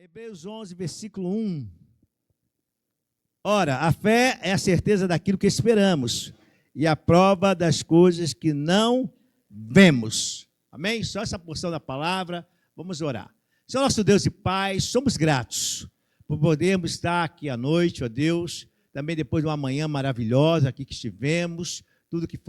Hebreus 11, versículo 1. Ora, a fé é a certeza daquilo que esperamos e a prova das coisas que não vemos. Amém? Só essa porção da palavra, vamos orar. Senhor nosso Deus e Pai, somos gratos por podermos estar aqui à noite, ó Deus, também depois de uma manhã maravilhosa aqui que estivemos, tudo que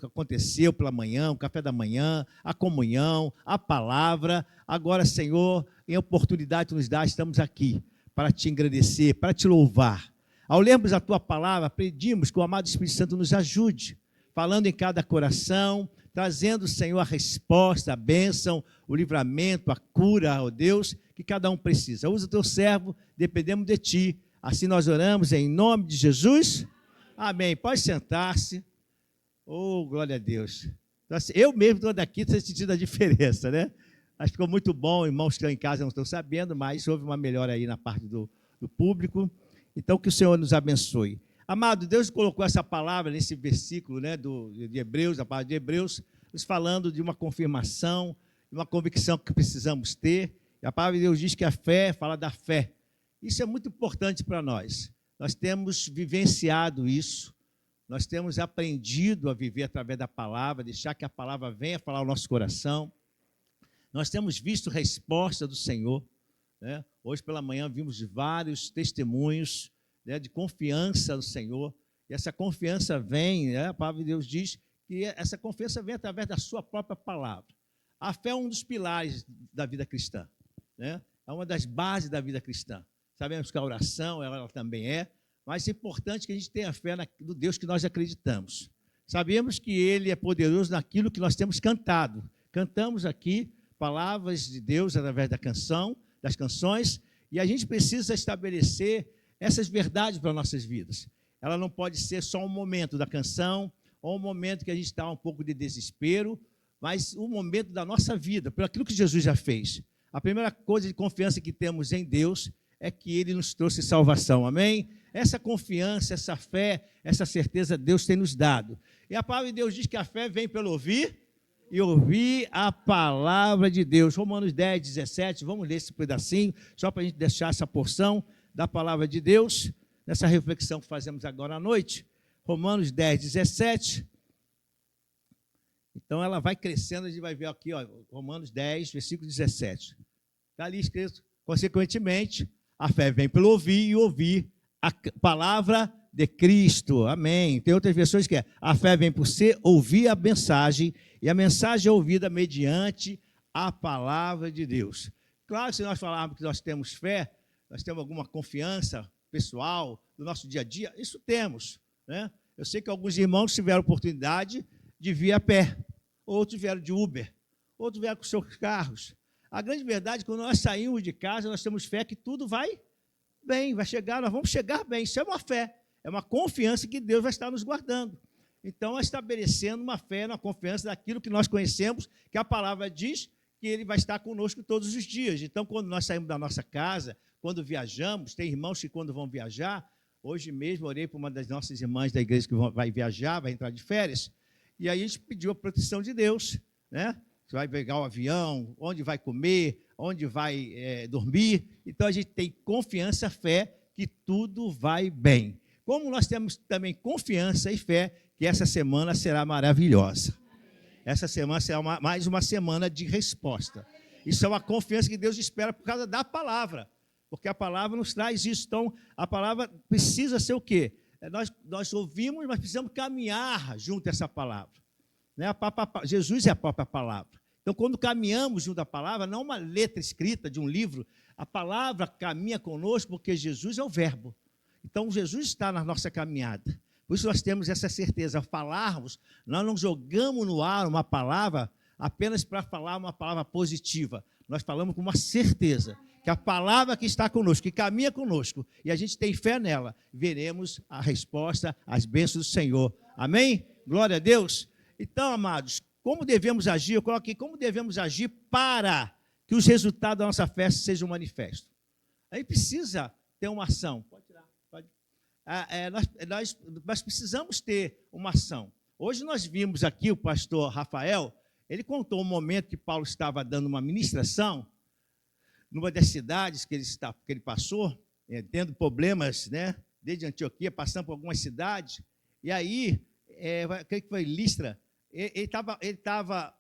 aconteceu pela manhã, o café da manhã, a comunhão, a palavra. Agora, Senhor, em oportunidade que nos dá, estamos aqui para te agradecer, para te louvar. Ao lermos a tua palavra, pedimos que o amado Espírito Santo nos ajude, falando em cada coração, trazendo, Senhor, a resposta, a bênção, o livramento, a cura, ó Deus, que cada um precisa. Usa o teu servo, dependemos de ti. Assim nós oramos em nome de Jesus. Amém. Pode sentar-se. Oh, glória a Deus. Eu mesmo estou daqui, estou sentindo a diferença, né? Acho que ficou muito bom, irmãos que estão em casa não estão sabendo, mas houve uma melhora aí na parte do público. Então, que o Senhor nos abençoe. Amado, Deus colocou essa palavra nesse versículo, né, de Hebreus, a palavra de Hebreus, nos falando de uma confirmação, de uma convicção que precisamos ter. E a palavra de Deus diz que a fé fala da fé. Isso é muito importante para nós. Nós temos vivenciado isso. Nós temos aprendido a viver através da palavra, deixar que a palavra venha falar ao nosso coração. Nós temos visto resposta do Senhor, né? Hoje pela manhã vimos vários testemunhos, né, de confiança no Senhor. E essa confiança vem, né? A palavra de Deus diz que essa confiança vem através da sua própria palavra. A fé é um dos pilares da vida cristã, né? É uma das bases da vida cristã. Sabemos que a oração, ela também é, mas é importante que a gente tenha fé no Deus que nós acreditamos. Sabemos que Ele é poderoso naquilo que nós temos cantado. Cantamos aqui palavras de Deus através das canções, e a gente precisa estabelecer essas verdades para nossas vidas. Ela não pode ser só um momento da canção, ou um momento que a gente está um pouco de desespero, mas um momento da nossa vida, por aquilo que Jesus já fez. A primeira coisa de confiança que temos em Deus é que Ele nos trouxe salvação, amém? Essa confiança, essa fé, essa certeza Deus tem nos dado. E a palavra de Deus diz que a fé vem pelo ouvir e ouvir a palavra de Deus. Romanos 10, 17, vamos ler esse pedacinho, só para a gente deixar essa porção da palavra de Deus, nessa reflexão que fazemos agora à noite. Romanos 10, 17. Então ela vai crescendo, a gente vai ver aqui, ó, Romanos 10, versículo 17. Está ali escrito, consequentemente, a fé vem pelo ouvir e ouvir a palavra de Cristo, amém. Tem outras versões que é, a fé vem por ser ouvir a mensagem, e a mensagem é ouvida mediante a palavra de Deus. Claro, se nós falarmos que nós temos fé, nós temos alguma confiança pessoal do nosso dia a dia, isso temos, né? Eu sei que alguns irmãos tiveram oportunidade de vir a pé, outros vieram de Uber, outros vieram com seus carros. A grande verdade é que quando nós saímos de casa, nós temos fé que tudo vai bem, vai chegar, nós vamos chegar bem. Isso é uma fé, é uma confiança que Deus vai estar nos guardando. Então, estabelecendo uma fé, uma confiança daquilo que nós conhecemos, que a palavra diz que Ele vai estar conosco todos os dias. Então, quando nós saímos da nossa casa, quando viajamos, tem irmãos que quando vão viajar, hoje mesmo orei para uma das nossas irmãs da igreja que vai viajar, vai entrar de férias, e aí a gente pediu a proteção de Deus, né? Você vai pegar o avião, onde vai comer, onde vai dormir. Então, a gente tem confiança, fé, que tudo vai bem. Como nós temos também confiança e fé que essa semana será maravilhosa. Essa semana será mais uma semana de resposta. Isso é uma confiança que Deus espera por causa da palavra, porque a palavra nos traz isso. Então, a palavra precisa ser o quê? Nós ouvimos, mas precisamos caminhar junto a essa palavra. Né? Jesus é a própria palavra. Então, quando caminhamos junto à palavra, não uma letra escrita de um livro, a palavra caminha conosco porque Jesus é o verbo. Então, Jesus está na nossa caminhada. Por isso nós temos essa certeza. Ao falarmos, nós não jogamos no ar uma palavra apenas para falar uma palavra positiva. Nós falamos com uma certeza que a palavra que está conosco, que caminha conosco, e a gente tem fé nela, veremos a resposta, as bênçãos do Senhor. Amém? Glória a Deus. Então, amados, como devemos agir? Eu coloquei como devemos agir para que os resultados da nossa festa sejam manifestos. Aí precisa ter uma ação. Pode tirar. Pode. Nós precisamos ter uma ação. Hoje nós vimos aqui o pastor Rafael, ele contou um momento que Paulo estava dando uma ministração numa das cidades que ele passou, tendo problemas, né, desde Antioquia, passando por algumas cidades, e aí, creio que foi Listra, ele estava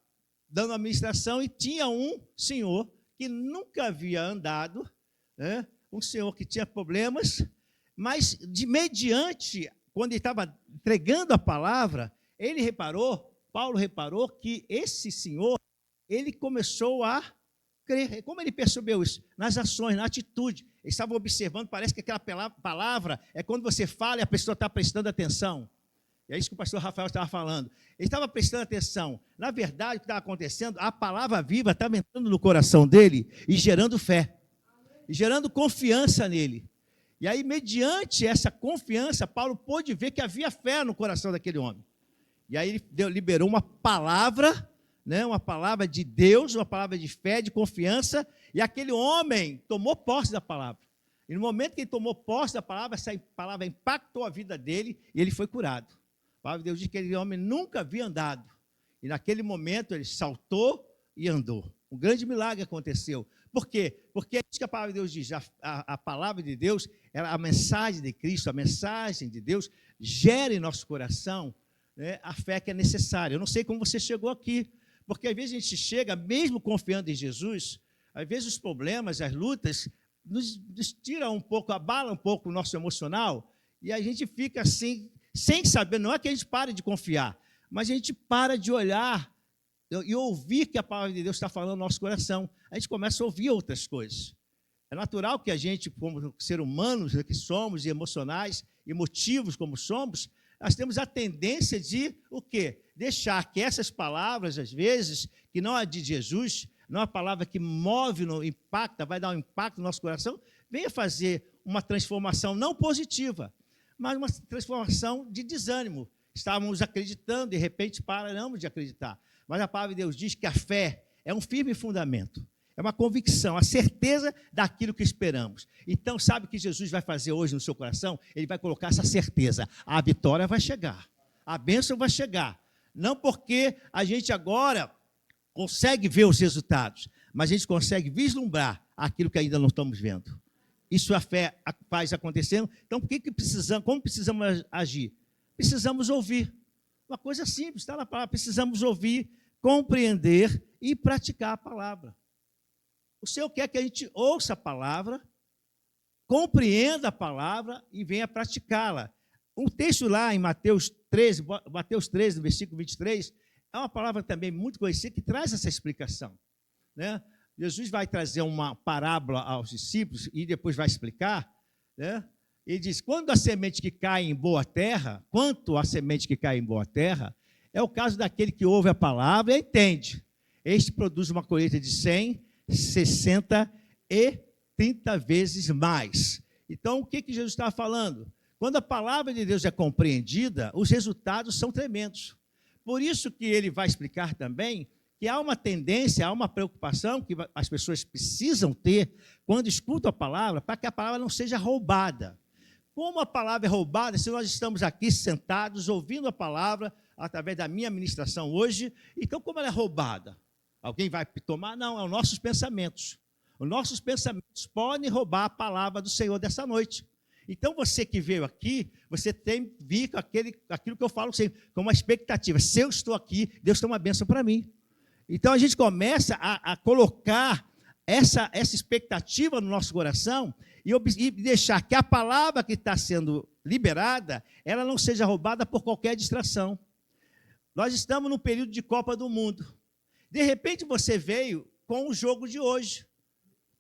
dando administração e tinha um senhor que nunca havia andado, né, um senhor que tinha problemas, mas mediante, quando ele estava entregando a palavra, Paulo reparou que esse senhor, ele começou a crer. Como ele percebeu isso? Nas ações, na atitude. Ele estava observando, parece que aquela palavra é quando você fala e a pessoa está prestando atenção. E é isso que o pastor Rafael estava falando. Ele estava prestando atenção. Na verdade, o que estava acontecendo, a palavra viva estava entrando no coração dele e gerando fé, e gerando confiança nele. E aí, mediante essa confiança, Paulo pôde ver que havia fé no coração daquele homem. E aí ele liberou uma palavra, né, uma palavra de Deus, uma palavra de fé, de confiança, e aquele homem tomou posse da palavra. E no momento que ele tomou posse da palavra, essa palavra impactou a vida dele e ele foi curado. A palavra de Deus diz que aquele homem nunca havia andado. E naquele momento ele saltou e andou. Um grande milagre aconteceu. Por quê? Porque é isso que a palavra de Deus diz. A palavra de Deus, a mensagem de Cristo, a mensagem de Deus, gera em nosso coração, né, a fé que é necessária. Eu não sei como você chegou aqui, porque às vezes a gente chega, mesmo confiando em Jesus, às vezes os problemas, as lutas, nos tiram um pouco, abalam um pouco o nosso emocional, e a gente fica assim, sem saber. Não é que a gente pare de confiar, mas a gente para de olhar e ouvir que a palavra de Deus está falando no nosso coração. A gente começa a ouvir outras coisas. É natural que a gente, como ser humanos que somos, e emocionais, emotivos como somos, nós temos a tendência de o quê? Deixar que essas palavras, às vezes, que não é de Jesus, não é uma palavra que move, impacta, vai dar um impacto no nosso coração, venha fazer uma transformação não positiva, mas uma transformação de desânimo. Estávamos acreditando, de repente paramos de acreditar. Mas a palavra de Deus diz que a fé é um firme fundamento, é uma convicção, a certeza daquilo que esperamos. Então, sabe o que Jesus vai fazer hoje no seu coração? Ele vai colocar essa certeza. A vitória vai chegar, a bênção vai chegar. Não porque a gente agora consegue ver os resultados, mas a gente consegue vislumbrar aquilo que ainda não estamos vendo. Isso a fé faz acontecendo. Então, como precisamos agir? Precisamos ouvir. Uma coisa simples, está na palavra. Precisamos ouvir, compreender e praticar a palavra. O Senhor quer que a gente ouça a palavra, compreenda a palavra e venha praticá-la. Um texto lá em Mateus 13, no versículo 23, é uma palavra também muito conhecida que traz essa explicação, né? Jesus vai trazer uma parábola aos discípulos e depois vai explicar, né? Ele diz, quanto a semente que cai em boa terra, é o caso daquele que ouve a palavra e entende. Este produz uma colheita de 100, 60 e 30 vezes mais. Então, o que Jesus estava falando? Quando a palavra de Deus é compreendida, os resultados são tremendos. Por isso que ele vai explicar também que há uma tendência, há uma preocupação que as pessoas precisam ter quando escutam a palavra, para que a palavra não seja roubada. Como a palavra é roubada, se nós estamos aqui sentados, ouvindo a palavra, através da minha ministração hoje, então como ela é roubada? Alguém vai tomar? Não, são nossos pensamentos. Os nossos pensamentos podem roubar a palavra do Senhor dessa noite. Então, você que veio aqui, você tem que vir com aquilo que eu falo sempre, com uma expectativa. Se eu estou aqui, Deus tem uma bênção para mim. Então, a gente começa a colocar essa expectativa no nosso coração e deixar que a palavra que está sendo liberada, ela não seja roubada por qualquer distração. Nós estamos num período de Copa do Mundo. De repente, você veio com o jogo de hoje.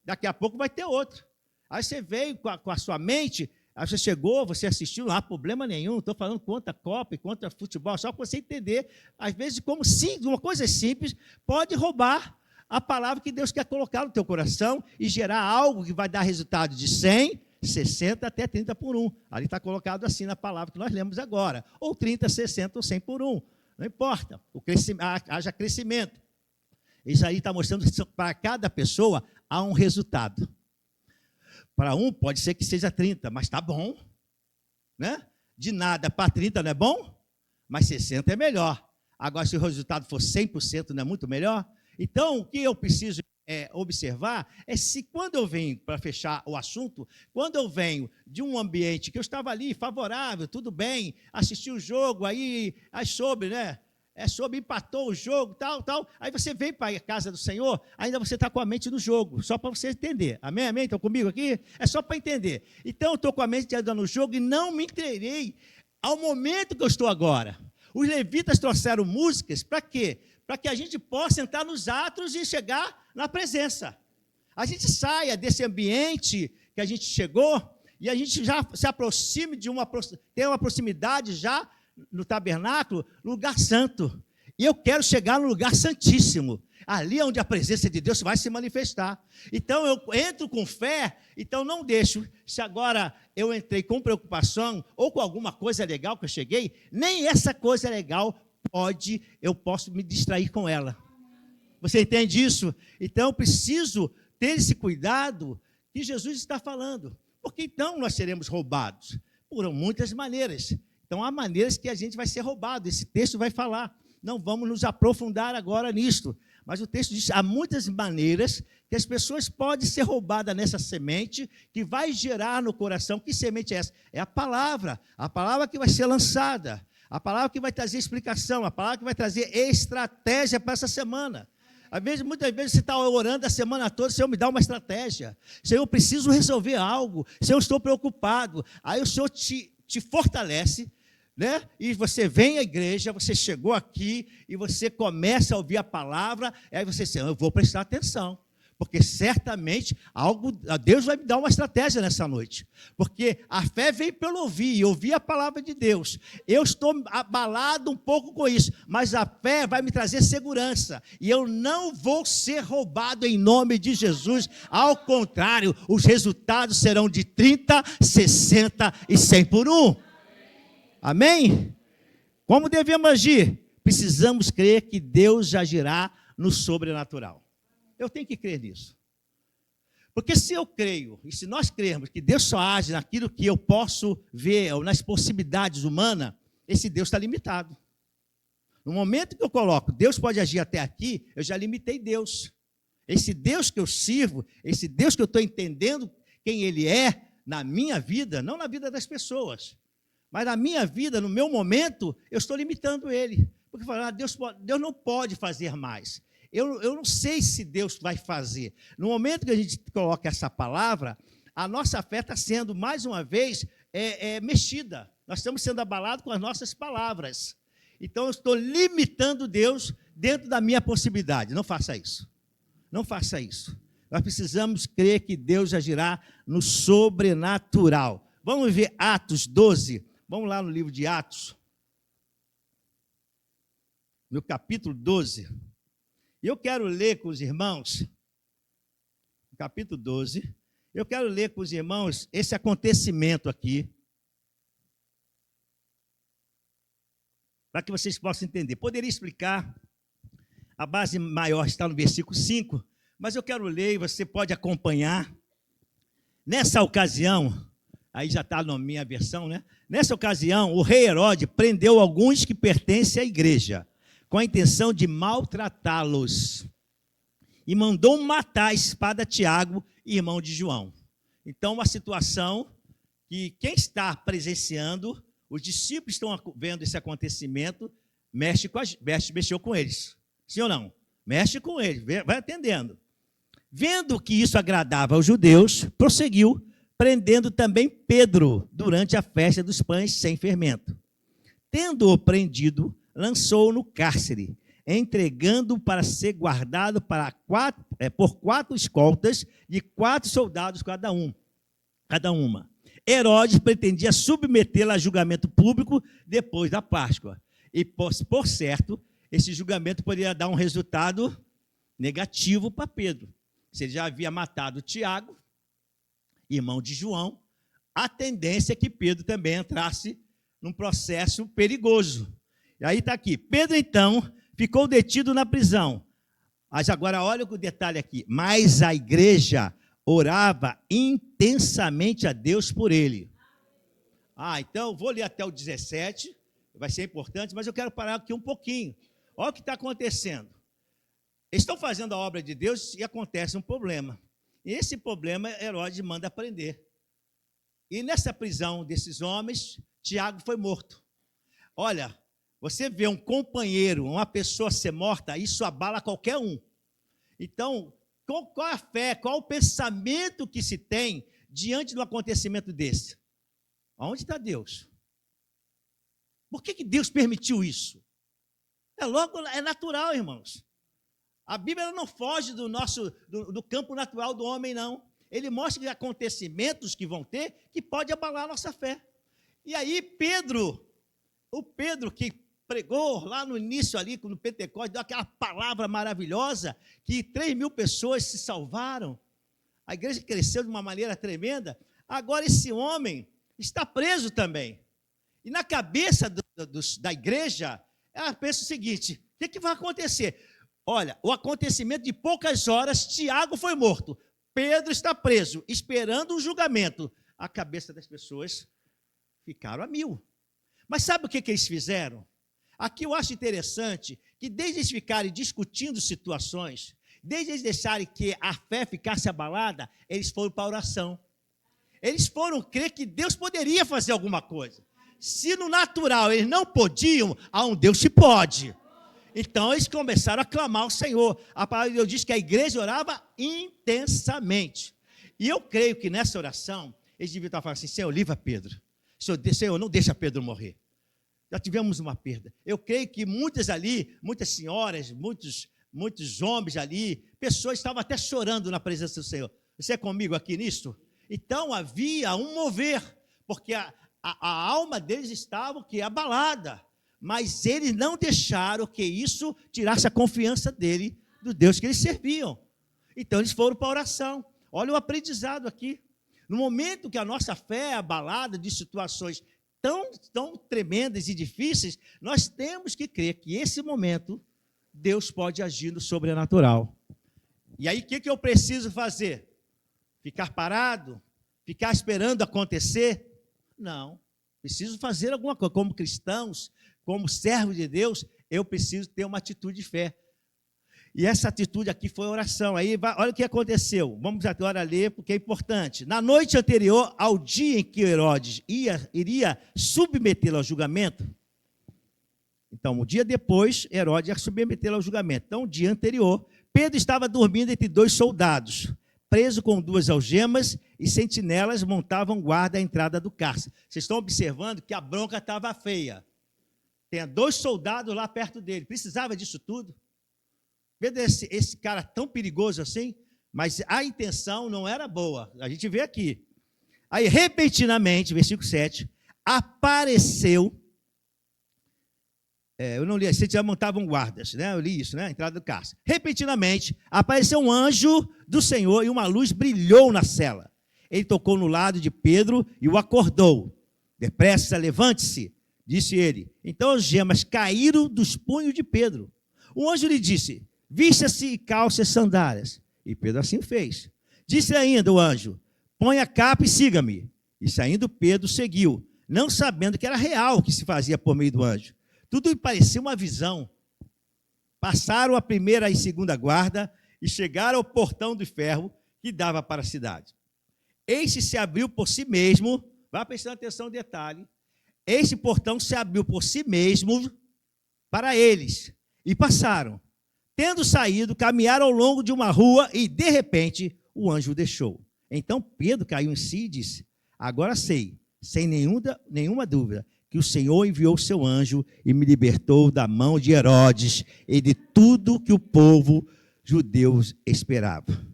Daqui a pouco vai ter outro. Aí você veio com a sua mente, aí você chegou, você assistiu, não há problema nenhum, não estou falando contra a Copa e contra futebol, só para você entender, às vezes, como uma coisa simples pode roubar a palavra que Deus quer colocar no teu coração e gerar algo que vai dar resultado de 100, 60 até 30 por 1. Ali está colocado assim na palavra que nós lemos agora. Ou 30, 60 ou 100 por 1. Não importa, haja crescimento. Isso aí está mostrando que para cada pessoa há um resultado. Para um pode ser que seja 30, mas está bom, né? De nada para 30 não é bom, mas 60 é melhor. Agora, se o resultado for 100%, não é muito melhor? Então, o que eu preciso observar é se quando eu venho, para fechar o assunto, quando eu venho de um ambiente que eu estava ali favorável, tudo bem, assisti o jogo, aí soube, né? Empatou o jogo, tal. Aí você vem para a casa do Senhor, ainda você está com a mente no jogo, só para você entender. Amém? Estão comigo aqui? É só para entender. Então, eu estou com a mente ainda no jogo e não me inteirei ao momento que eu estou agora. Os levitas trouxeram músicas para quê? Para que a gente possa entrar nos atos e chegar na presença. A gente saia desse ambiente que a gente chegou e a gente já se aproxime tem uma proximidade já no tabernáculo, no lugar santo. E eu quero chegar no lugar santíssimo. Ali é onde a presença de Deus vai se manifestar. Então eu entro com fé, então não deixo. Se agora eu entrei com preocupação ou com alguma coisa legal que eu cheguei, nem essa coisa legal eu posso me distrair com ela. Você entende isso? Então eu preciso ter esse cuidado que Jesus está falando. Porque então nós seremos roubados por muitas maneiras. Então há maneiras que a gente vai ser roubado. Esse texto vai falar. Não vamos nos aprofundar agora nisto. Mas o texto diz, há muitas maneiras que as pessoas podem ser roubadas nessa semente que vai gerar no coração. Que semente é essa? É a palavra que vai ser lançada, a palavra que vai trazer explicação, a palavra que vai trazer estratégia para essa semana. Muitas vezes você está orando a semana toda, Senhor, me dá uma estratégia. Senhor, eu preciso resolver algo. Senhor, eu estou preocupado. Aí o Senhor te fortalece, né? E você vem à igreja, você chegou aqui e você começa a ouvir a palavra, aí você diz, eu vou prestar atenção, porque certamente Deus vai me dar uma estratégia nessa noite, porque a fé vem pelo ouvir a palavra de Deus. Eu estou abalado um pouco com isso, mas a fé vai me trazer segurança, e eu não vou ser roubado em nome de Jesus. Ao contrário, os resultados serão de 30, 60 e 100 por 1. Amém? Como devemos agir? Precisamos crer que Deus agirá no sobrenatural. Eu tenho que crer nisso. Porque se eu creio, e se nós crermos que Deus só age naquilo que eu posso ver, ou nas possibilidades humanas, esse Deus está limitado. No momento que eu coloco, Deus pode agir até aqui, eu já limitei Deus. Esse Deus que eu sirvo, esse Deus que eu estou entendendo quem Ele é na minha vida, não na vida das pessoas, mas na minha vida, no meu momento, eu estou limitando Ele. Porque Deus não pode fazer mais. Eu não sei se Deus vai fazer. No momento que a gente coloca essa palavra, a nossa fé está sendo, mais uma vez, mexida. Nós estamos sendo abalados com as nossas palavras. Então, eu estou limitando Deus dentro da minha possibilidade. Não faça isso. Não faça isso. Nós precisamos crer que Deus agirá no sobrenatural. Vamos ver Atos 12. Vamos lá no livro de Atos, no capítulo 12. Eu quero ler com os irmãos, no capítulo 12, eu quero ler com os irmãos esse acontecimento aqui, para que vocês possam entender. Poderia explicar, a base maior está no versículo 5, mas eu quero ler e você pode acompanhar. Nessa ocasião, aí já está na minha versão, né? Nessa ocasião, o rei Herodes prendeu alguns que pertencem à igreja, com a intenção de maltratá-los, e mandou matar a espada Tiago, irmão de João. Então, uma situação que quem está presenciando, os discípulos estão vendo esse acontecimento, mexeu com eles. Sim ou não? Mexe com eles, vai atendendo. Vendo que isso agradava aos judeus, prosseguiu, prendendo também Pedro durante a festa dos pães sem fermento. Tendo-o prendido, lançou-o no cárcere, entregando-o para ser guardado por 4 escoltas de 4 soldados cada uma. Herodes pretendia submetê-lo a julgamento público depois da Páscoa. E, por certo, esse julgamento poderia dar um resultado negativo para Pedro. Se ele já havia matado Tiago, irmão de João, a tendência é que Pedro também entrasse num processo perigoso. E aí está aqui, Pedro então ficou detido na prisão. Mas agora olha o detalhe aqui, mas a igreja orava intensamente a Deus por ele. Então vou ler até o 17, vai ser importante, mas eu quero parar aqui um pouquinho. Olha o que está acontecendo. Estão fazendo a obra de Deus e acontece um problema. E esse problema, Herodes manda prender. E nessa prisão desses homens, Tiago foi morto. Olha, você vê um companheiro, uma pessoa ser morta, isso abala qualquer um. Então, qual a fé, qual o pensamento que se tem diante de um acontecimento desse? Onde está Deus? Por que Deus permitiu isso? É natural, irmãos. A Bíblia não foge do campo natural do homem, não. Ele mostra que acontecimentos que vão ter que pode abalar a nossa fé. E aí o Pedro que pregou lá no início ali, no Pentecostes, deu aquela palavra maravilhosa, que 3.000 pessoas se salvaram. A igreja cresceu de uma maneira tremenda. Agora esse homem está preso também. E na cabeça da igreja, ela pensa o seguinte: o que vai acontecer? Olha, o acontecimento de poucas horas, Tiago foi morto, Pedro está preso, esperando um julgamento. A cabeça das pessoas ficaram a mil. Mas sabe o que eles fizeram? Aqui eu acho interessante que desde eles ficarem discutindo situações, desde eles deixarem que a fé ficasse abalada, eles foram para a oração. Eles foram crer que Deus poderia fazer alguma coisa. Se no natural eles não podiam, há um Deus que pode. Então eles começaram a clamar ao Senhor. A palavra de Deus diz que a igreja orava intensamente. E eu creio que nessa oração, eles deviam estar falando assim: Senhor, livra Pedro. Senhor, não deixa Pedro morrer. Já tivemos uma perda. Eu creio que muitas senhoras, muitos homens ali, pessoas estavam até chorando na presença do Senhor. Você é comigo aqui nisso? Então havia um mover, porque a alma deles estava abalada. Mas eles não deixaram que isso tirasse a confiança dele, do Deus que eles serviam. Então eles foram para a oração. Olha o aprendizado aqui. No momento que a nossa fé é abalada de situações tão tremendas e difíceis, nós temos que crer que esse momento Deus pode agir no sobrenatural. E aí o que eu preciso fazer? Ficar parado? Ficar esperando acontecer? Não. Preciso fazer alguma coisa. Como cristãos, como servo de Deus, eu preciso ter uma atitude de fé. E essa atitude aqui foi oração. Aí, olha o que aconteceu. Vamos agora ler, porque é importante. Na noite anterior ao dia em que Herodes iria submetê-lo ao julgamento, então, o dia depois, Herodes ia submetê-lo ao julgamento. Então, o dia anterior, Pedro estava dormindo entre 2 soldados, preso com 2 algemas, e sentinelas montavam guarda à entrada do cárcere. Vocês estão observando que a bronca estava feia. Tem 2 soldados lá perto dele. Precisava disso tudo? Vendo esse cara tão perigoso assim? Mas a intenção não era boa. A gente vê aqui. Aí, repentinamente, versículo 7, apareceu... eu não li, já montavam guardas, né? Eu li isso, né? A entrada do cárcere. Repentinamente, apareceu um anjo do Senhor e uma luz brilhou na cela. Ele tocou no lado de Pedro e o acordou. Depressa, levante-se, disse ele. Então as gemas caíram dos punhos de Pedro. O anjo lhe disse: vista-se e calce as sandálias. E Pedro assim fez. Disse ainda o anjo: põe a capa e siga-me. E saindo Pedro seguiu, não sabendo que era real o que se fazia por meio do anjo. Tudo lhe parecia uma visão. Passaram a primeira e segunda guarda e chegaram ao portão de ferro que dava para a cidade. Este se abriu por si mesmo, vá prestando atenção no detalhe, este portão se abriu por si mesmo para eles, e passaram. Tendo saído, caminharam ao longo de uma rua, e de repente o anjo o deixou. Então Pedro caiu em si e disse: agora sei, sem nenhuma dúvida, que o Senhor enviou o seu anjo e me libertou da mão de Herodes e de tudo que o povo judeu esperava.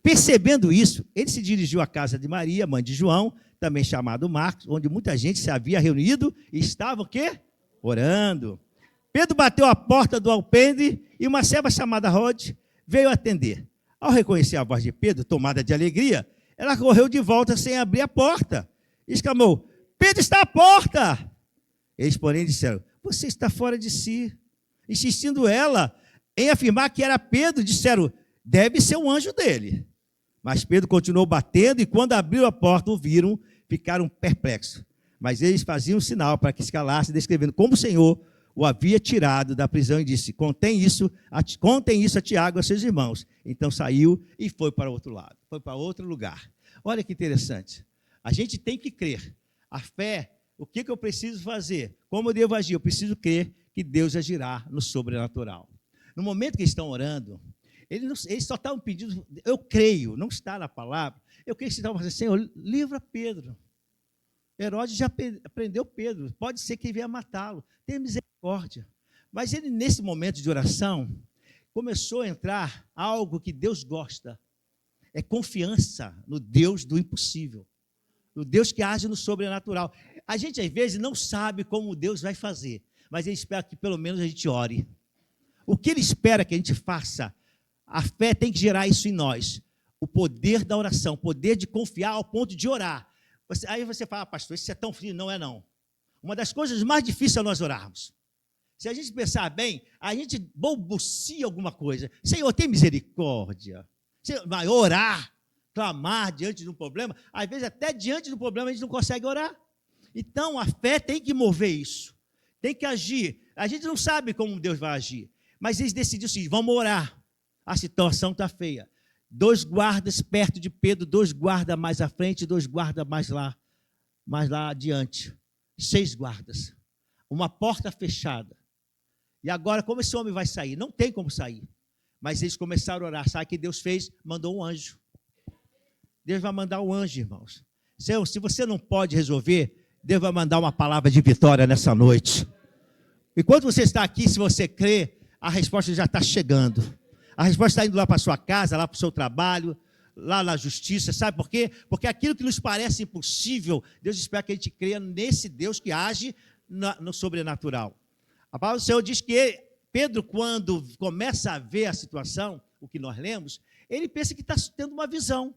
Percebendo isso, ele se dirigiu à casa de Maria, mãe de João, também chamado Marcos, onde muita gente se havia reunido e estava o quê? Orando. Pedro bateu a porta do alpendre e uma serva chamada Rode veio atender. Ao reconhecer a voz de Pedro, tomada de alegria, ela correu de volta sem abrir a porta. Exclamou: Pedro está à porta! Eles, porém, disseram: você está fora de si. Insistindo ela em afirmar que era Pedro, disseram: deve ser um anjo dele. Mas Pedro continuou batendo, e quando abriu a porta, o viram, ficaram perplexos. Mas eles faziam um sinal para que se calasse, descrevendo como o Senhor o havia tirado da prisão e disse: contem isso a Tiago e a seus irmãos. Então saiu e foi para outro lado, foi para outro lugar. Olha que interessante. A gente tem que crer. A fé, o que eu preciso fazer? Como eu devo agir? Eu preciso crer que Deus agirá no sobrenatural. No momento que eles estão orando, eles só estavam pedindo, eu creio, não está na palavra, eu creio que eles estavam dizendo: Senhor, livra Pedro. Herodes já prendeu Pedro, pode ser que ele venha matá-lo, tenha misericórdia. Mas ele, nesse momento de oração, começou a entrar algo que Deus gosta, é confiança no Deus do impossível, no Deus que age no sobrenatural. A gente, às vezes, não sabe como Deus vai fazer, mas ele espera que pelo menos a gente ore. O que ele espera que a gente faça, a fé tem que gerar isso em nós, o poder da oração, o poder de confiar ao ponto de orar. Aí você fala: pastor, isso é tão frio. Não é não. Uma das coisas mais difíceis é nós orarmos. Se a gente pensar bem, a gente balbucia alguma coisa. Senhor, tem misericórdia. Senhor, vai orar, clamar diante de um problema. Às vezes até diante do problema a gente não consegue orar. Então a fé tem que mover isso. Tem que agir. A gente não sabe como Deus vai agir. Mas eles decidiram assim: vamos orar. A situação está feia. 2 guardas perto de Pedro, 2 guardas mais à frente, 2 guardas mais lá adiante. 6 guardas. Uma porta fechada. E agora, como esse homem vai sair? Não tem como sair. Mas eles começaram a orar. Sabe o que Deus fez? Mandou um anjo. Deus vai mandar um anjo, irmãos. Senhor, se você não pode resolver, Deus vai mandar uma palavra de vitória nessa noite. Enquanto você está aqui, se você crê, a resposta já está chegando. A resposta está indo lá para a sua casa, lá para o seu trabalho, lá na justiça. Sabe por quê? Porque aquilo que nos parece impossível, Deus espera que a gente creia nesse Deus que age no sobrenatural. A palavra do Senhor diz que Pedro, quando começa a ver a situação, o que nós lemos, ele pensa que está tendo uma visão.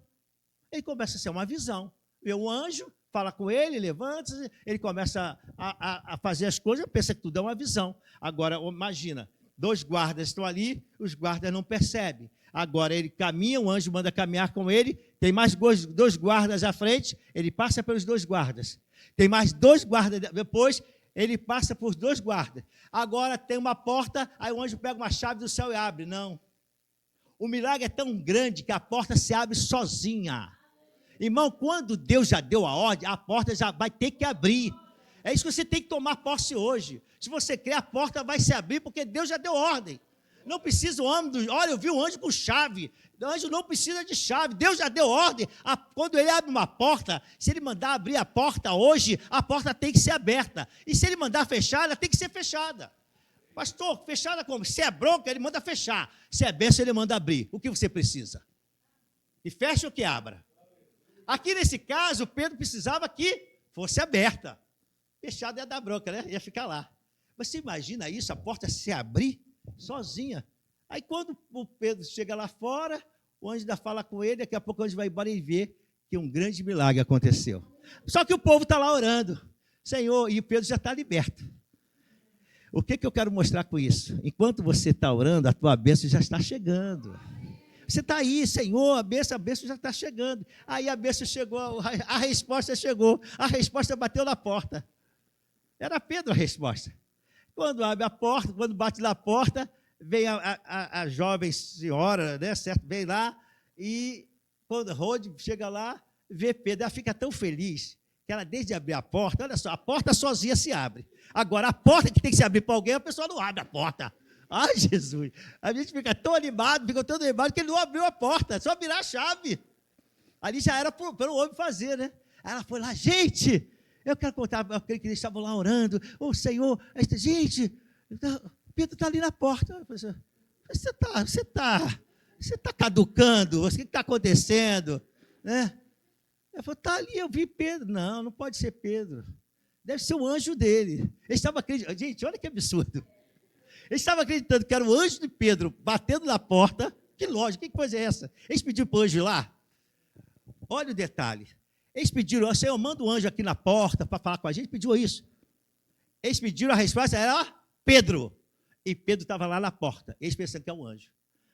Ele começa a ser uma visão. Vê o anjo, fala com ele, levanta-se, ele começa a fazer as coisas, pensa que tudo é uma visão. Agora, imagina, 2 guardas estão ali, os guardas não percebem. Agora ele caminha, o anjo manda caminhar com ele, tem mais 2 guardas à frente, ele passa pelos 2 guardas. Tem mais 2 guardas, depois ele passa por 2 guardas. Agora tem uma porta, aí o anjo pega uma chave do céu e abre. Não. O milagre é tão grande que a porta se abre sozinha. Irmão, quando Deus já deu a ordem, a porta já vai ter que abrir. É isso que você tem que tomar posse hoje. Se você crer, a porta vai se abrir, porque Deus já deu ordem. Não precisa o homem, olha, eu vi um anjo com chave. O anjo não precisa de chave, Deus já deu ordem. Quando ele abre uma porta, se ele mandar abrir a porta hoje, a porta tem que ser aberta. E se ele mandar fechar, ela tem que ser fechada. Pastor, fechada como? Se é bronca, ele manda fechar. Se é bênção, ele manda abrir. O que você precisa? E fecha ou que abra? Aqui nesse caso, Pedro precisava que fosse aberta. Fechada ia dar bronca, né? Ia ficar lá. Você imagina isso, a porta se abrir sozinha. Aí quando o Pedro chega lá fora, o anjo ainda fala com ele, daqui a pouco o anjo vai embora e vê que um grande milagre aconteceu. Só que o povo está lá orando. Senhor, e o Pedro já está liberto. O que eu quero mostrar com isso? Enquanto você está orando, a tua bênção já está chegando. Você está aí, Senhor, a bênção já está chegando. Aí a bênção chegou, a resposta chegou, a resposta bateu na porta. Era Pedro a resposta. Quando abre a porta, quando bate na porta, vem a jovem senhora, né, certo? Vem lá e quando Rode chega lá, vê Pedro, ela fica tão feliz que ela, desde abrir a porta, olha só, a porta sozinha se abre. Agora, a porta que tem que se abrir para alguém, a pessoa não abre a porta. Ai, Jesus, a gente fica tão animado que ele não abriu a porta, só virar a chave. Ali já era para o homem fazer, né? Aí ela foi lá, gente, eu quero contar para aquele que eles estavam lá orando, ô Senhor, gente, Pedro está ali na porta. Você está caducando, o que está acontecendo? Né? Ela falou, está ali, eu vi Pedro. Não, não pode ser Pedro. Deve ser o anjo dele. Ele estava acreditando, gente, olha que absurdo. Ele estava acreditando que era o anjo de Pedro batendo na porta. Que lógico, que coisa é essa? Eles pediram para o anjo ir lá. Olha o detalhe. Eles pediram, Senhor, manda um anjo aqui na porta para falar com a gente. Pediu isso. Eles pediram, a resposta era Pedro. E Pedro estava lá na porta. Eles pensando que é um anjo.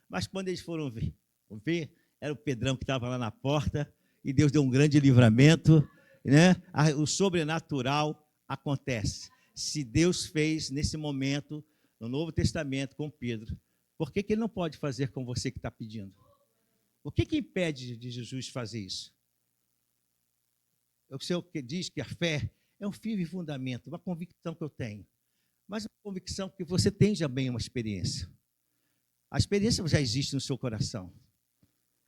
Mas quando eles foram ver, era o Pedrão que estava lá na porta. E Deus deu um grande livramento. Né? O sobrenatural acontece. se Deus fez nesse momento, no Novo Testamento, com Pedro, por que Ele não pode fazer com você que está pedindo? O que impede de Jesus fazer isso? O Senhor que diz que a fé é um firme fundamento, uma convicção que eu tenho. Mas uma convicção que você tem já bem uma experiência. A experiência já existe no seu coração.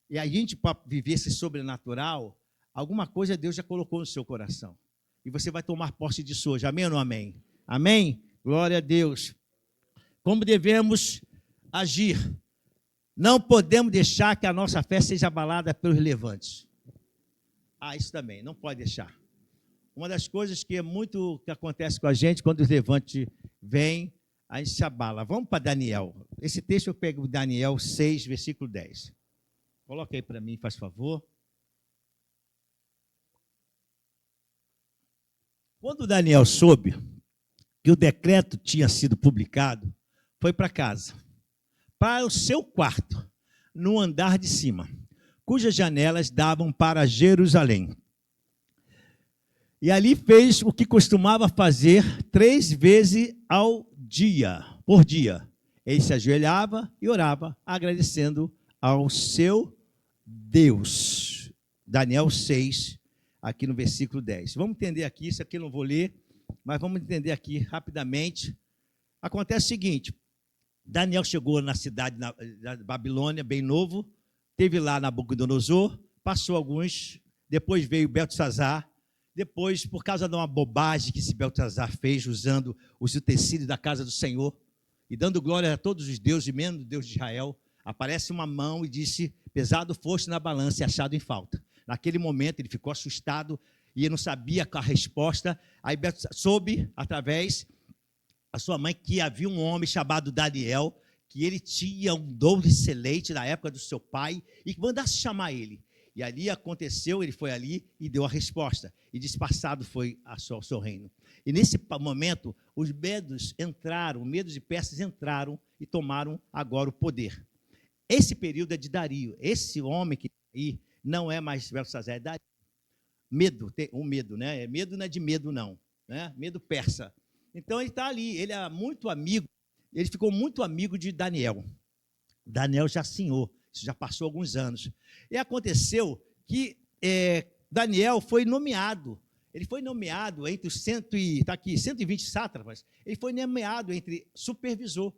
E a gente, para viver esse sobrenatural, alguma coisa Deus já colocou no seu coração. E você vai tomar posse disso hoje. Amém ou não amém? Amém? Glória a Deus. Como devemos agir? Não podemos deixar que a nossa fé seja abalada pelos levantes. Isso também, não pode deixar. Uma das coisas que é muito que acontece com a gente, quando os levantes vêm, a gente se abala. Vamos para Daniel. Esse texto eu pego Daniel 6, versículo 10. Coloca aí para mim, faz favor. Quando Daniel soube que o decreto tinha sido publicado, foi para casa, para o seu quarto, no andar de cima, cujas janelas davam para Jerusalém. E ali fez o que costumava fazer 3 vezes por dia. Ele se ajoelhava e orava, agradecendo ao seu Deus. Daniel 6, aqui no versículo 10. Vamos entender aqui, isso aqui eu não vou ler, mas vamos entender aqui rapidamente. Acontece o seguinte, Daniel chegou na cidade da Babilônia, bem novo, teve lá Nabucodonosor, passou alguns, depois veio Beltesazar, depois, por causa de uma bobagem que esse Beltesazar fez, usando os utensílios da casa do Senhor, e dando glória a todos os deuses, menos o Deus de Israel, aparece uma mão e disse, pesado foste na balança e achado em falta. Naquele momento ele ficou assustado e ele não sabia a resposta. Aí soube, através da sua mãe, que havia um homem chamado Daniel, que ele tinha um dom excelente na época do seu pai, e que mandasse chamar ele. E ali aconteceu, ele foi ali e deu a resposta. E disse, passado foi ao seu reino. E nesse momento, os medos e persas entraram e tomaram agora o poder. Esse período é de Dario. Esse homem que está aí não é mais Beltesazar, é Dario. Medo, né? Medo não é de medo, não. Né? Medo persa. Então ele está ali, ele é muito amigo, ele ficou muito amigo de Daniel. Daniel já assinou, isso já passou alguns anos. E aconteceu que Daniel foi nomeado. Ele foi nomeado entre os 120 sátrapas, ele foi nomeado entre supervisor.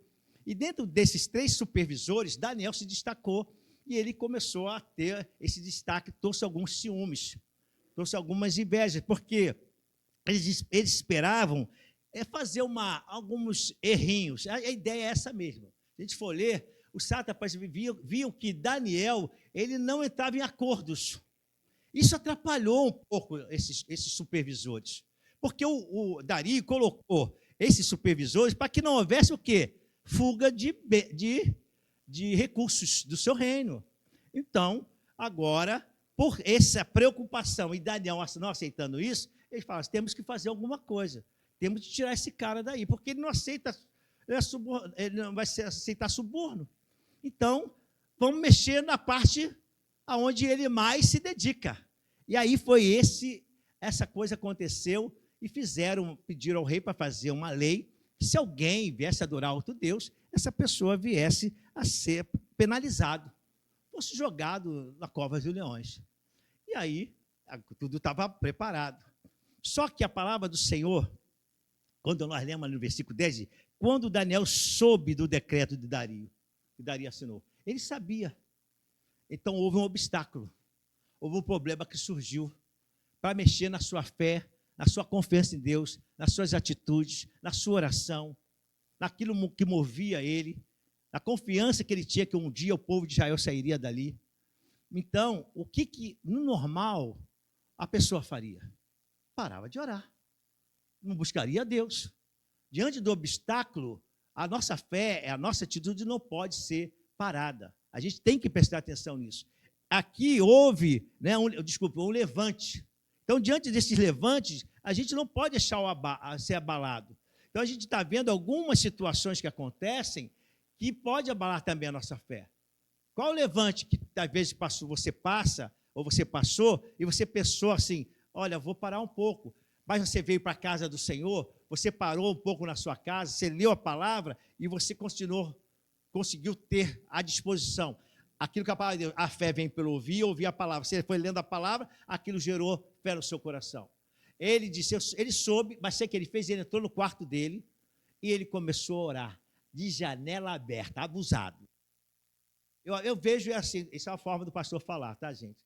E dentro desses 3 supervisores, Daniel se destacou e ele começou a ter esse destaque, trouxe alguns ciúmes, trouxe algumas invejas, porque eles esperavam fazer alguns errinhos. A ideia é essa mesmo. Se a gente for ler, os sátrapas viam que Daniel ele não entrava em acordos. Isso atrapalhou um pouco esses supervisores, porque o Dario colocou esses supervisores para que não houvesse o quê? Fuga de recursos do seu reino. Então, agora, por essa preocupação, e Daniel não aceitando isso, ele fala, temos que fazer alguma coisa, temos que tirar esse cara daí, porque ele não aceita, ele não vai aceitar suborno. Então, vamos mexer na parte aonde ele mais se dedica. E aí foi essa coisa aconteceu, e pediram ao rei para fazer uma lei, que se alguém viesse adorar outro Deus, essa pessoa viesse a ser penalizado, fosse jogado na cova dos leões. E aí, tudo estava preparado. Só que a palavra do Senhor, quando nós lemos no versículo 10, quando Daniel soube do decreto de Dario, que Dario assinou, ele sabia. Então houve um obstáculo, houve um problema que surgiu para mexer na sua fé, na sua confiança em Deus, nas suas atitudes, na sua oração, naquilo que movia ele, na confiança que ele tinha que um dia o povo de Israel sairia dali. Então, o que no normal a pessoa faria? Parava de orar, não buscaria a Deus. Diante do obstáculo, a nossa fé, a nossa atitude não pode ser parada. A gente tem que prestar atenção nisso. Aqui houve um levante. Então, diante desses levantes, a gente não pode deixar ser abalado. Então, a gente está vendo algumas situações que acontecem que pode abalar também a nossa fé. Qual o levante que, às vezes, você passa, ou você passou, e você pensou assim, olha, vou parar um pouco, mas você veio para a casa do Senhor, você parou um pouco na sua casa, você leu a palavra e você conseguiu ter à disposição aquilo que a palavra de Deus, a fé vem pelo ouvir a palavra. Você foi lendo a palavra, aquilo gerou fé no seu coração. Ele disse, ele soube, mas sei que ele fez, ele entrou no quarto dele e ele começou a orar, de janela aberta, abusado. Eu vejo assim, essa é a forma do pastor falar, tá, gente?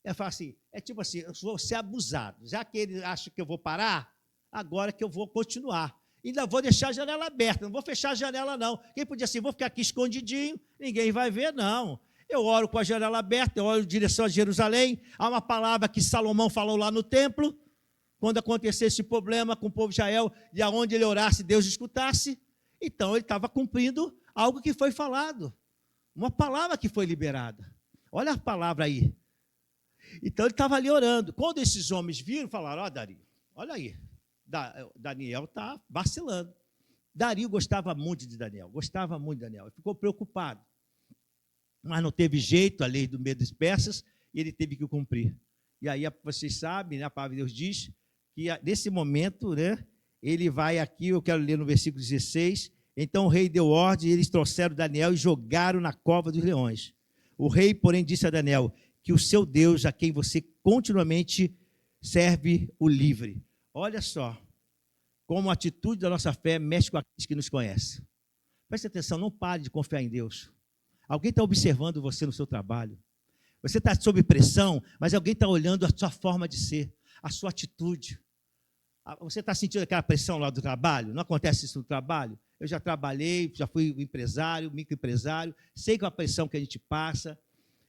Ele fala assim, é tipo assim, eu vou ser abusado. Já que ele acha que eu vou parar, agora que eu vou continuar. Ainda vou deixar a janela aberta, não vou fechar a janela, não. Quem podia assim, vou ficar aqui escondidinho, ninguém vai ver, não. Eu oro com a janela aberta, eu oro em direção a Jerusalém. Há uma palavra que Salomão falou lá no templo, quando acontecesse esse problema com o povo de Israel, e aonde ele orasse, Deus escutasse. Então, ele estava cumprindo algo que foi falado, uma palavra que foi liberada. Olha a palavra aí. Então, ele estava ali orando. Quando esses homens viram, falaram, Dario, olha aí, Daniel está vacilando. Dario gostava muito de Daniel, ele ficou preocupado. Mas não teve jeito, a lei do medo dos persas, e ele teve que cumprir. E aí, vocês sabem, né, a palavra de Deus diz que nesse momento, né, ele vai aqui, eu quero ler no versículo 16, então o rei deu ordem, e eles trouxeram Daniel e jogaram na cova dos leões. O rei, porém, disse a Daniel, que o seu Deus, a quem você continuamente serve, o livre. Olha só, como a atitude da nossa fé mexe com aqueles que nos conhecem. Preste atenção, não pare de confiar em Deus. Alguém está observando você no seu trabalho. Você está sob pressão, mas alguém está olhando a sua forma de ser, a sua atitude. Você está sentindo aquela pressão lá do trabalho? Não acontece isso no trabalho? Eu já trabalhei, já fui empresário, microempresário, sei qual a pressão que a gente passa.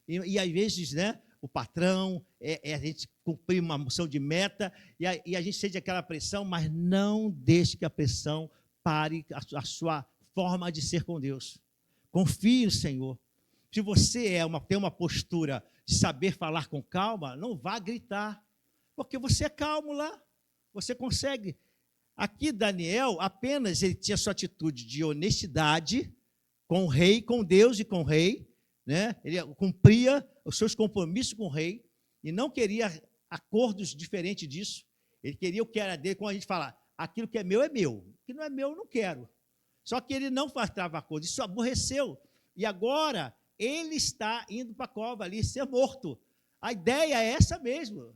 E às vezes, né, o patrão, a gente cumprir uma moção de meta, e a gente sente aquela pressão, mas não deixe que a pressão pare a sua forma de ser com Deus. Confie no Senhor. Se você tem uma postura de saber falar com calma, não vá gritar, porque você é calmo lá, você consegue. Aqui Daniel, apenas ele tinha sua atitude de honestidade com o rei, com Deus e com o rei, né? Ele cumpria os seus compromissos com o rei e não queria acordos diferentes disso. Ele queria o que era dele, como a gente fala, aquilo que é meu, o que não é meu, eu não quero. Só que ele não fazia acordo, isso aborreceu. E agora ele está indo para a cova ali, ser morto. A ideia é essa mesmo.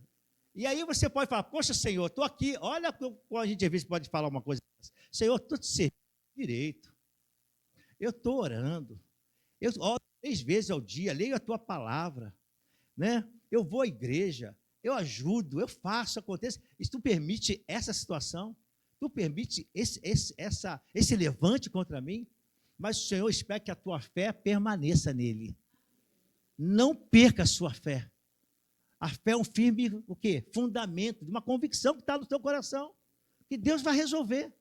E aí você pode falar, poxa, Senhor, estou aqui, olha como a gente às vezes pode falar uma coisa dessa. Senhor, estou te servindo direito. Eu estou orando. Eu oro 3 vezes ao dia, leio a tua palavra. Né? Eu vou à igreja, eu ajudo, eu faço, acontece. Isso tu permite essa situação? Tu permite esse levante contra mim? Mas o Senhor espera que a tua fé permaneça nele. Não perca a sua fé. A fé é um firme, o quê? Fundamento, de uma convicção que está no teu coração, que Deus vai resolver.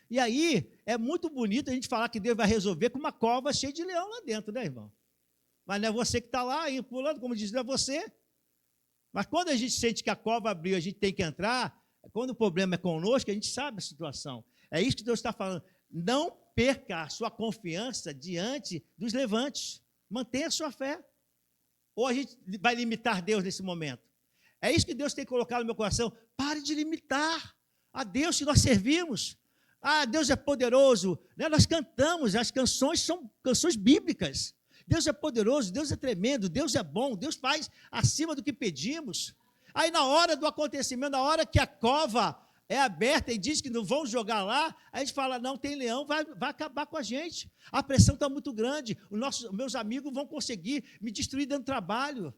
E aí, é muito bonito a gente falar que Deus vai resolver com uma cova cheia de leão lá dentro, né, irmão? Mas não é você que está lá, aí, pulando, como diz, não é você. Mas quando a gente sente que a cova abriu, a gente tem que entrar, quando o problema é conosco, a gente sabe a situação. É isso que Deus está falando. Não perca a sua confiança diante dos levantes. Mantenha a sua fé. Ou a gente vai limitar Deus nesse momento? É isso que Deus tem colocado no meu coração. Pare de limitar a Deus que nós servimos. Ah, Deus é poderoso. Né? Nós cantamos, as canções são canções bíblicas. Deus é poderoso, Deus é tremendo, Deus é bom, Deus faz acima do que pedimos. Aí na hora do acontecimento, na hora que a cova é aberta e diz que não vão jogar lá, a gente fala, não, tem leão, vai acabar com a gente. A pressão está muito grande, meus amigos vão conseguir me destruir dentro do trabalho.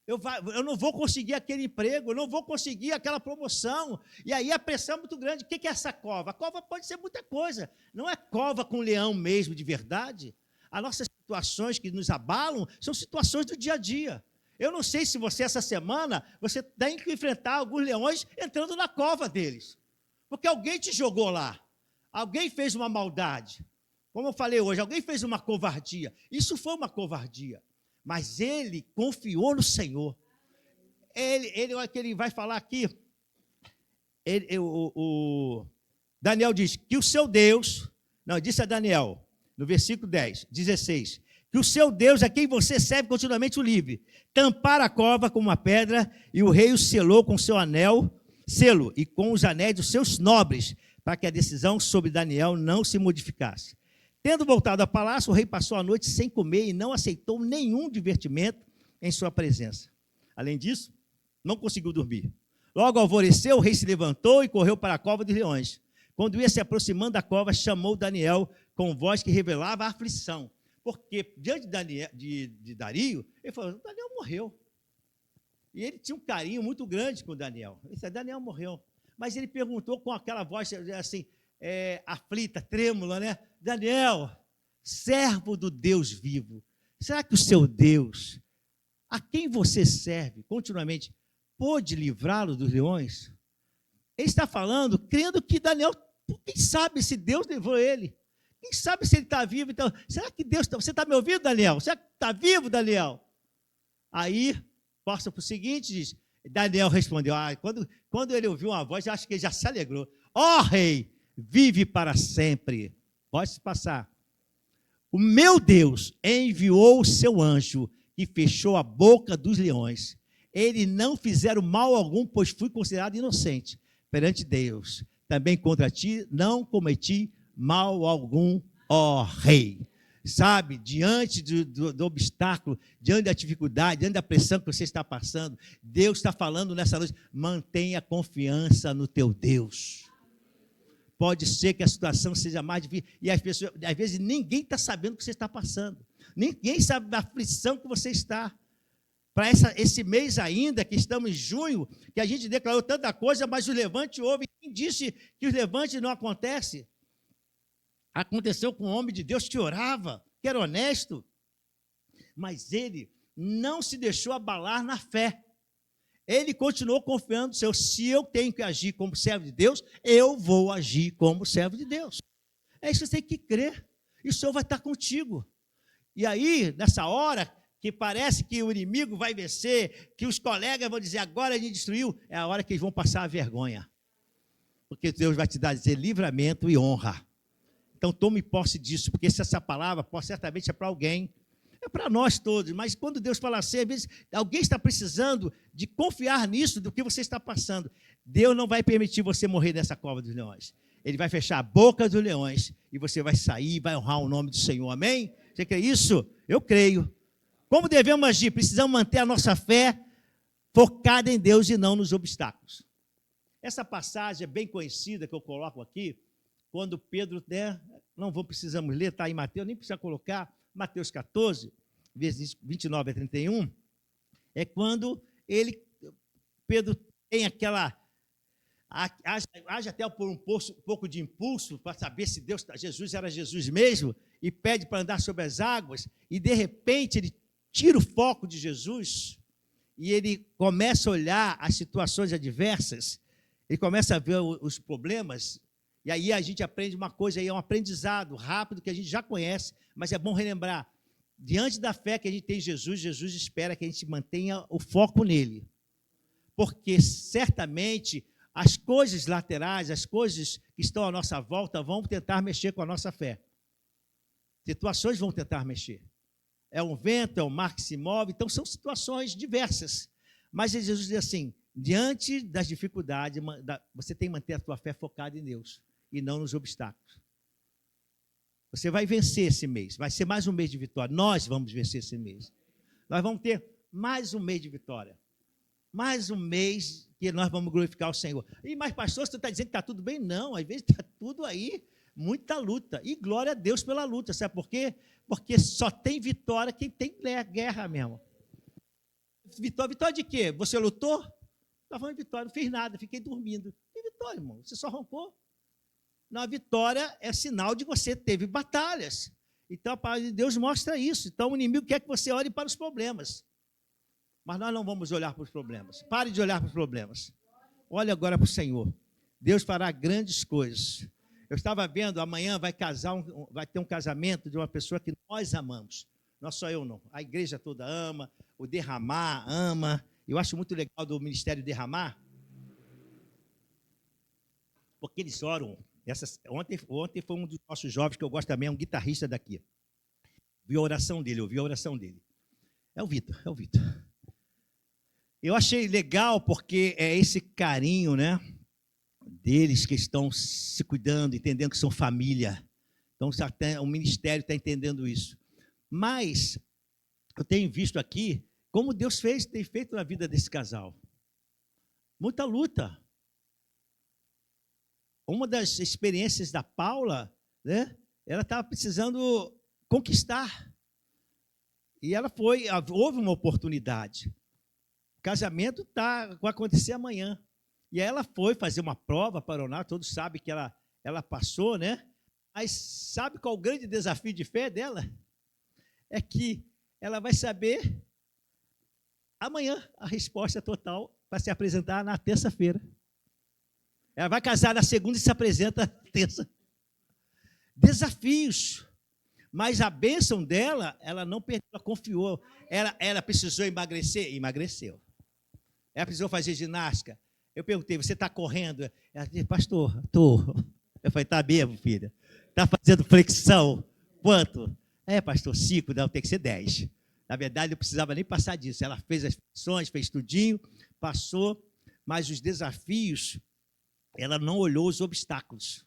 Eu não vou conseguir aquele emprego, eu não vou conseguir aquela promoção. E aí a pressão é muito grande. O que é essa cova? A cova pode ser muita coisa. Não é cova com leão mesmo, de verdade. As nossas situações que nos abalam são situações do dia a dia. Eu não sei se você, essa semana, você tem que enfrentar alguns leões entrando na cova deles. Porque alguém te jogou lá. Alguém fez uma maldade. Como eu falei hoje, alguém fez uma covardia. Isso foi uma covardia. Mas ele confiou no Senhor. Ele vai falar aqui, o Daniel diz que o seu Deus, não, disse a Daniel, no versículo 16, que o seu Deus, a quem você serve continuamente, o livre. Tampar a cova com uma pedra, e o rei o selou com seu anel, selo, e com os anéis dos seus nobres, para que a decisão sobre Daniel não se modificasse. Tendo voltado ao palácio, o rei passou a noite sem comer e não aceitou nenhum divertimento em sua presença. Além disso, não conseguiu dormir. Logo ao alvorecer, o rei se levantou e correu para a cova dos leões. Quando ia se aproximando da cova, chamou Daniel com voz que revelava a aflição. Porque diante de Dario, ele falou, Daniel morreu. E ele tinha um carinho muito grande com Daniel. Ele disse, Daniel morreu. Mas ele perguntou com aquela voz assim, aflita, trêmula, né? Daniel, servo do Deus vivo, será que o seu Deus, a quem você serve continuamente, pôde livrá-lo dos leões? Ele está falando, crendo que Daniel, quem sabe se Deus livrou ele? Quem sabe se ele está vivo? Então, será que Deus, você está me ouvindo, Daniel? Será que está vivo, Daniel? Aí, passa para o seguinte, diz, Daniel respondeu, quando ele ouviu uma voz, acho que ele já se alegrou. Ó rei, vive para sempre. Pode se passar. O meu Deus enviou o seu anjo e fechou a boca dos leões. Eles não fizeram mal algum, pois fui considerado inocente perante Deus. Também contra ti não cometi mal algum, ó rei. Sabe, diante do obstáculo, diante da dificuldade, diante da pressão que você está passando, Deus está falando nessa noite, mantenha confiança no teu Deus. Pode ser que a situação seja mais difícil, e as pessoas, às vezes ninguém está sabendo o que você está passando, ninguém sabe da aflição que você está. Para esse mês ainda, que estamos em junho, que a gente declarou tanta coisa, mas o levante houve. Quem disse que o levante não acontece? Aconteceu com um homem de Deus que orava, que era honesto, mas ele não se deixou abalar na fé. Ele continuou confiando no Senhor. Se eu tenho que agir como servo de Deus, eu vou agir como servo de Deus. É isso que você tem que crer. E o Senhor vai estar contigo. E aí, nessa hora que parece que o inimigo vai vencer, que os colegas vão dizer, agora a gente destruiu, é a hora que eles vão passar a vergonha. Porque Deus vai te dar, dizer, livramento e honra. Então, tome posse disso, porque se essa palavra, certamente é para alguém, é para nós todos, mas quando Deus fala assim, às vezes alguém está precisando de confiar nisso, do que você está passando. Deus não vai permitir você morrer nessa cova dos leões. Ele vai fechar a boca dos leões e você vai sair e vai honrar o nome do Senhor. Amém? Você crê isso? Eu creio. Como devemos agir? Precisamos manter a nossa fé focada em Deus e não nos obstáculos. Essa passagem é bem conhecida que eu coloco aqui, quando Pedro, precisamos ler, está em Mateus, nem precisa colocar, Mateus 14, versos 29 a 31, é quando Pedro tem aquela, age até por um pouco de impulso, para saber se Jesus era Jesus mesmo, e pede para andar sobre as águas, e de repente ele tira o foco de Jesus, e ele começa a olhar as situações adversas, ele começa a ver os problemas, e aí a gente aprende uma coisa, aí é um aprendizado rápido que a gente já conhece, mas é bom relembrar. Diante da fé que a gente tem em Jesus, Jesus espera que a gente mantenha o foco nele. Porque certamente as coisas laterais, as coisas que estão à nossa volta vão tentar mexer com a nossa fé. Situações vão tentar mexer. É um vento, é um mar que se move, então são situações diversas. Mas Jesus diz assim, diante das dificuldades, você tem que manter a tua fé focada em Deus e não nos obstáculos. Você vai vencer esse mês, vai ser mais um mês de vitória. Nós vamos vencer esse mês. Nós vamos ter mais um mês de vitória. Mais um mês que nós vamos glorificar o Senhor. E mas pastor, você está dizendo que está tudo bem? Não, às vezes está tudo aí, muita luta. E glória a Deus pela luta, sabe por quê? Porque só tem vitória quem tem guerra mesmo. Vitória de quê? Você lutou? Estava falando de vitória, não fiz nada, fiquei dormindo. Que vitória, irmão? Você só roncou? Não, a vitória é sinal de que você teve batalhas. Então, a palavra de Deus mostra isso. Então, o inimigo quer que você olhe para os problemas. Mas nós não vamos olhar para os problemas. Pare de olhar para os problemas. Olhe agora para o Senhor. Deus fará grandes coisas. Eu estava vendo, amanhã vai ter um casamento de uma pessoa que nós amamos. Não só eu, não. A igreja toda ama, o Derramar ama. Eu acho muito legal do Ministério Derramar, porque eles oram. Ontem foi um dos nossos jovens, que eu gosto também, é um guitarrista daqui. Vi a oração dele, ouvi a oração dele. É o Vitor. Eu achei legal porque é esse carinho, né, deles que estão se cuidando, entendendo que são família. Então, o ministério está entendendo isso. Mas eu tenho visto aqui como Deus tem feito na vida desse casal. Muita luta. Uma das experiências da Paula, né? Ela estava precisando conquistar. E houve uma oportunidade. O casamento vai acontecer amanhã. E aí ela foi fazer uma prova para orar, todos sabem que ela passou, né? Mas sabe qual o grande desafio de fé dela? É que ela vai saber amanhã a resposta total para se apresentar na terça-feira. Ela vai casar na segunda e se apresenta na terça. Desafios. Mas a bênção dela, ela não perdeu, ela confiou. Ela precisou emagrecer? Emagreceu. Ela precisou fazer ginástica? Eu perguntei, você está correndo? Ela disse, pastor, estou. Eu falei, está mesmo, filha? Está fazendo flexão? Quanto? Pastor, 5, não, tem que ser 10. Na verdade, não precisava nem passar disso. Ela fez as flexões, fez tudinho, passou, mas os desafios, ela não olhou os obstáculos.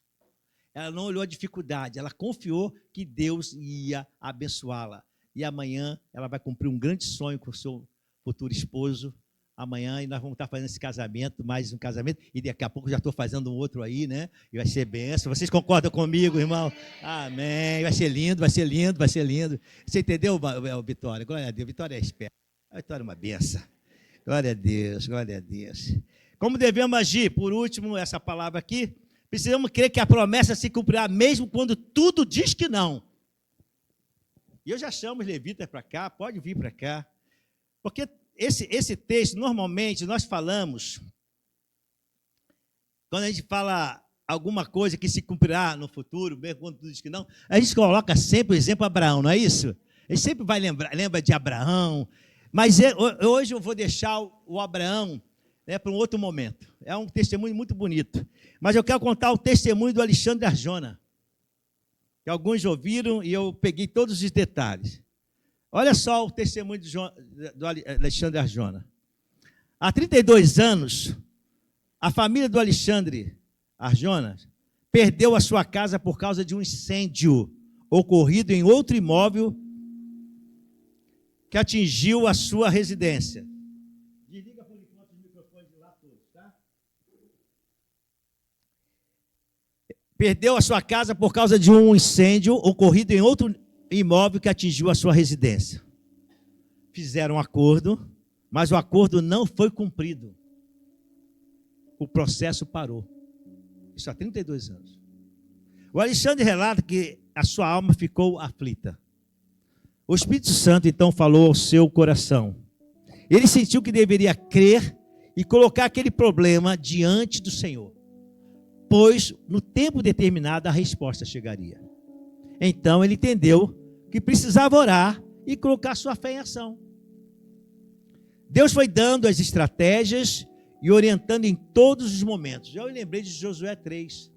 Ela não olhou a dificuldade, ela confiou que Deus ia abençoá-la. E amanhã ela vai cumprir um grande sonho com o seu futuro esposo. Amanhã e nós vamos estar fazendo esse casamento, mais um casamento, e daqui a pouco já estou fazendo um outro aí, né? E vai ser bênção. Vocês concordam comigo, irmão? Amém. Vai ser lindo, vai ser lindo, vai ser lindo. Você entendeu, Vitória? Glória a Deus. Vitória é esperta. A Vitória é uma bênção. Glória a Deus, glória a Deus. Como devemos agir? Por último, essa palavra aqui. Precisamos crer que a promessa se cumprirá mesmo quando tudo diz que não. E eu já chamo os levitas para cá, pode vir para cá. Porque esse texto, normalmente, nós falamos, quando a gente fala alguma coisa que se cumprirá no futuro, mesmo quando tudo diz que não, a gente coloca sempre o exemplo Abraão, não é isso? A gente sempre vai lembra de Abraão, mas hoje eu vou deixar o Abraão, né, para um outro momento. É um testemunho muito bonito. Mas eu quero contar o testemunho do Alexandre Arjona, que alguns ouviram e eu peguei todos os detalhes. Olha só o testemunho do Alexandre Arjona. Há 32 anos, a família do Alexandre Arjona perdeu a sua casa por causa de um incêndio ocorrido em outro imóvel que atingiu a sua residência. Desliga por enquanto os microfones de lá todos, tá? Perdeu a sua casa por causa de um incêndio ocorrido em outro imóvel que atingiu a sua residência. Fizeram um acordo, mas o acordo não foi cumprido. O processo parou. Isso há 32 anos. O Alexandre relata que a sua alma ficou aflita. O Espírito Santo então falou ao seu coração. Ele sentiu que deveria crer e colocar aquele problema diante do Senhor, pois no tempo determinado a resposta chegaria. Então ele entendeu que precisava orar e colocar sua fé em ação. Deus foi dando as estratégias e orientando em todos os momentos. Eu lembrei de Josué 3.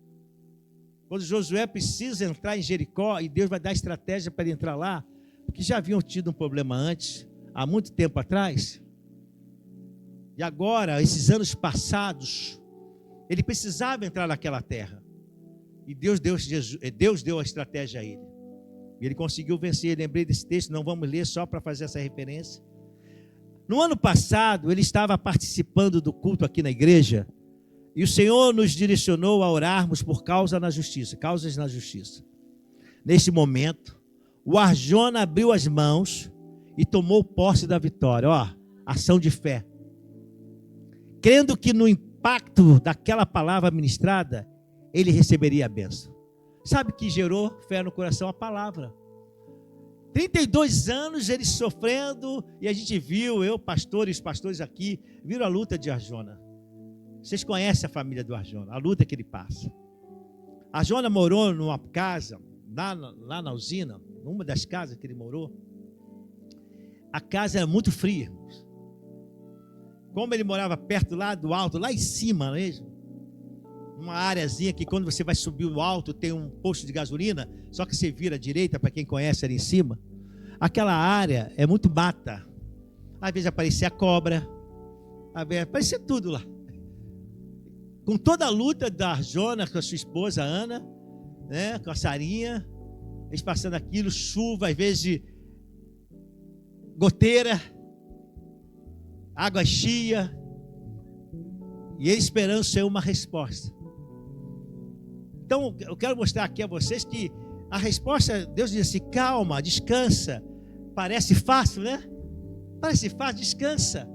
Quando Josué precisa entrar em Jericó e Deus vai dar estratégia para ele entrar lá, porque já haviam tido um problema antes, há muito tempo atrás. E agora, esses anos passados, ele precisava entrar naquela terra. E Deus deu a estratégia a ele. E ele conseguiu vencer. Eu lembrei desse texto, não vamos ler só para fazer essa referência. No ano passado, ele estava participando do culto aqui na igreja, e o Senhor nos direcionou a orarmos por causas na justiça. Neste momento, o Arjona abriu as mãos e tomou posse da vitória. Ação de fé. Crendo que no impacto daquela palavra ministrada, ele receberia a bênção. Sabe que gerou fé no coração? A palavra. 32 anos ele sofrendo, e a gente viu, os pastores aqui, viram a luta de Arjona. Vocês conhecem a família do Arjona, a luta que ele passa. Arjona morou numa casa, lá na usina, numa das casas que ele morou. A casa era muito fria, irmãos. Como ele morava perto lá do alto, lá em cima mesmo, uma áreazinha que quando você vai subir o alto tem um posto de gasolina, só que você vira à direita, para quem conhece ali em cima. Aquela área é muito mata. Às vezes aparecia cobra, às vezes aparecia tudo lá. com toda a luta da Jonas com a sua esposa Ana, né, com a Sarinha, eles passando aquilo, chuva, às vezes goteira, água chia, e ele esperando ser uma resposta. Então, eu quero mostrar aqui a vocês que a resposta, Deus diz assim: calma, descansa. Parece fácil, né? Parece fácil, descansa.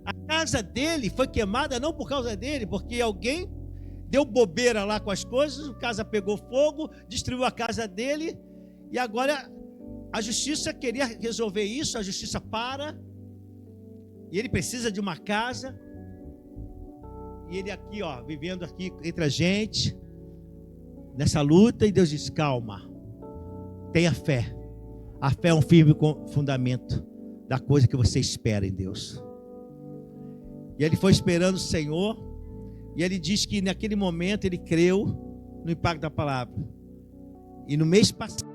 A casa dele foi queimada não por causa dele, porque alguém deu bobeira lá com as coisas, a casa pegou fogo, destruiu a casa dele, e agora a justiça queria resolver isso, a justiça para, e ele precisa de uma casa, e ele aqui, ó, vivendo aqui entre a gente, nessa luta, e Deus diz: calma, tenha fé. A fé é um firme fundamento da coisa que você espera em Deus. E ele foi esperando o Senhor, e ele diz que naquele momento ele creu no impacto da palavra. E no mês passado,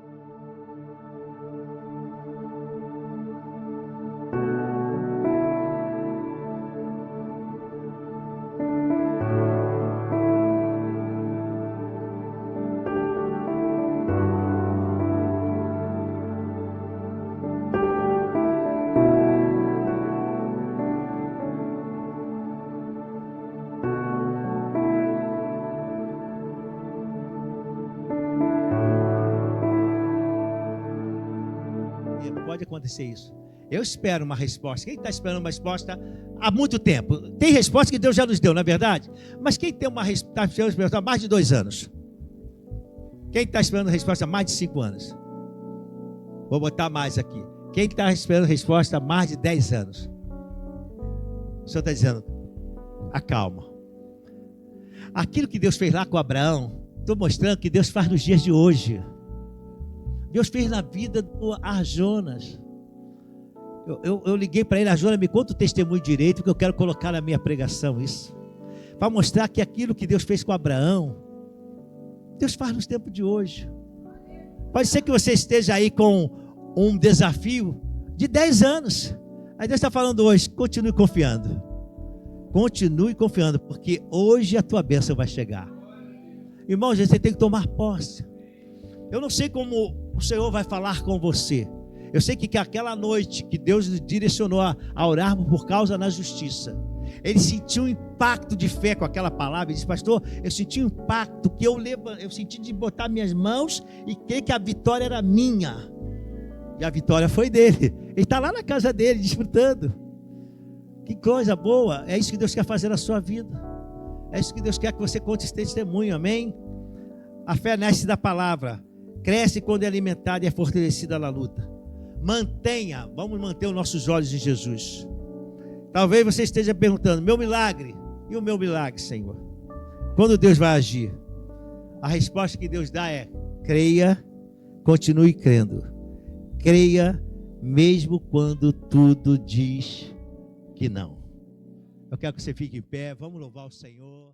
pode acontecer isso. Eu espero uma resposta. Quem está esperando uma resposta há muito tempo? Tem resposta que Deus já nos deu, não é verdade? Mas quem tem uma resposta há mais de 2 anos? Quem está esperando a resposta há mais de 5 anos? Vou botar mais aqui. Quem está esperando a resposta há mais de 10 anos? O Senhor está dizendo: acalma. Aquilo que Deus fez lá com Abraão, estou mostrando que Deus faz nos dias de hoje. Deus fez na vida do Arjonas. Eu liguei para ele: Arjonas, me conta o testemunho direito, porque eu quero colocar na minha pregação isso, para mostrar que aquilo que Deus fez com Abraão, Deus faz nos tempos de hoje. Pode ser que você esteja aí com um desafio de 10 anos. Aí Deus está falando hoje: continue confiando. Continue confiando, porque hoje a tua bênção vai chegar. Irmão, você tem que tomar posse. Eu não sei como o Senhor vai falar com você. Eu sei que aquela noite que Deus nos direcionou a orarmos por causa na justiça, ele sentiu um impacto de fé com aquela palavra. Ele disse: pastor, eu senti um impacto que eu senti de botar minhas mãos e crer que a vitória era minha. E a vitória foi dele. Ele está lá na casa dele, desfrutando. Que coisa boa. É isso que Deus quer fazer na sua vida. É isso que Deus quer que você conte esse testemunho, amém? A fé nasce da palavra, cresce quando é alimentada e é fortalecida na luta. Vamos manter os nossos olhos em Jesus. Talvez você esteja perguntando: meu milagre? E o meu milagre, Senhor? Quando Deus vai agir? A resposta que Deus dá é: creia, continue crendo. Creia mesmo quando tudo diz que não. Eu quero que você fique em pé, vamos louvar o Senhor.